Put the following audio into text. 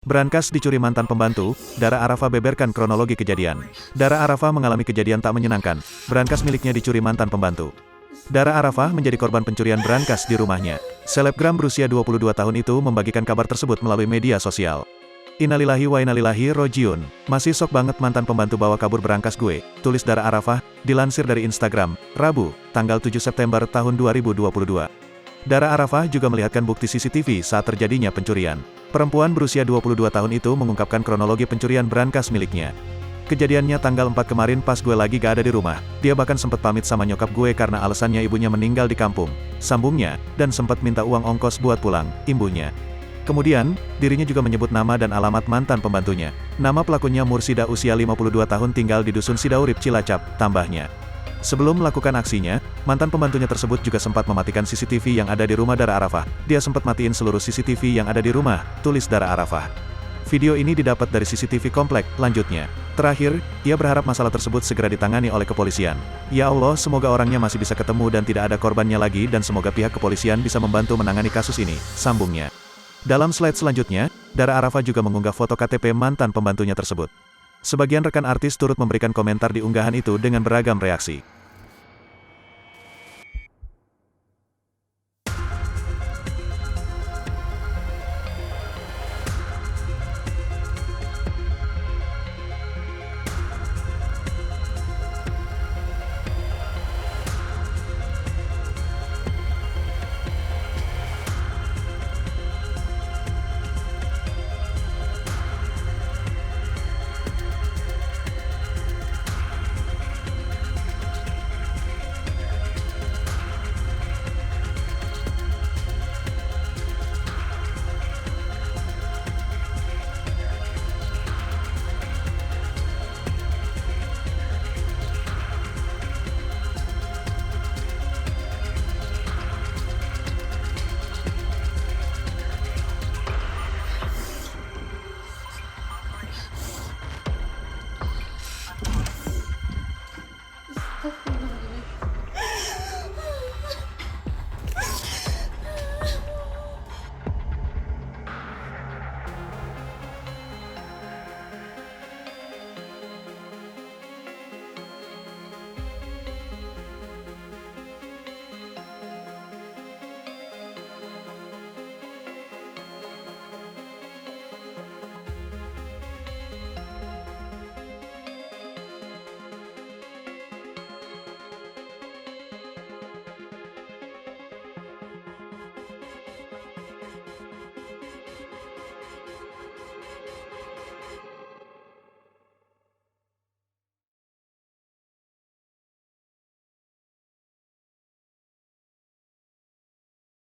Brankas dicuri mantan pembantu, Dara Arafah beberkan kronologi kejadian. Dara Arafah mengalami kejadian tak menyenangkan, brankas miliknya dicuri mantan pembantu. Dara Arafah menjadi korban pencurian brankas di rumahnya. Selebgram berusia 22 tahun itu membagikan kabar tersebut melalui media sosial. Innalillahi wa innalillahi rojiun. Masih sok banget mantan pembantu bawa kabur brankas gue, tulis Dara Arafah, dilansir dari Instagram, Rabu, tanggal 7 September tahun 2022. Dara Arafah juga melihatkan bukti CCTV saat terjadinya pencurian. Perempuan berusia 22 tahun itu mengungkapkan kronologi pencurian brankas miliknya. Kejadiannya tanggal 4 kemarin pas gue lagi gak ada di rumah, dia bahkan sempat pamit sama nyokap gue karena alasannya ibunya meninggal di kampung, sambungnya, dan sempat minta uang ongkos buat pulang, imbunya. Kemudian, dirinya juga menyebut nama dan alamat mantan pembantunya. Nama pelakunya Mursida usia 52 tahun tinggal di Dusun Sidaurip Cilacap, tambahnya. Sebelum melakukan aksinya, mantan pembantunya tersebut juga sempat mematikan CCTV yang ada di rumah Dara Arafah. Dia sempat matiin seluruh CCTV yang ada di rumah, tulis Dara Arafah. Video ini didapat dari CCTV komplek, lanjutnya. Terakhir, ia berharap masalah tersebut segera ditangani oleh kepolisian. Ya Allah, semoga orangnya masih bisa ketemu dan tidak ada korbannya lagi dan semoga pihak kepolisian bisa membantu menangani kasus ini, sambungnya. Dalam slide selanjutnya, Dara Arafah juga mengunggah foto KTP mantan pembantunya tersebut. Sebagian rekan artis turut memberikan komentar di unggahan itu dengan beragam reaksi.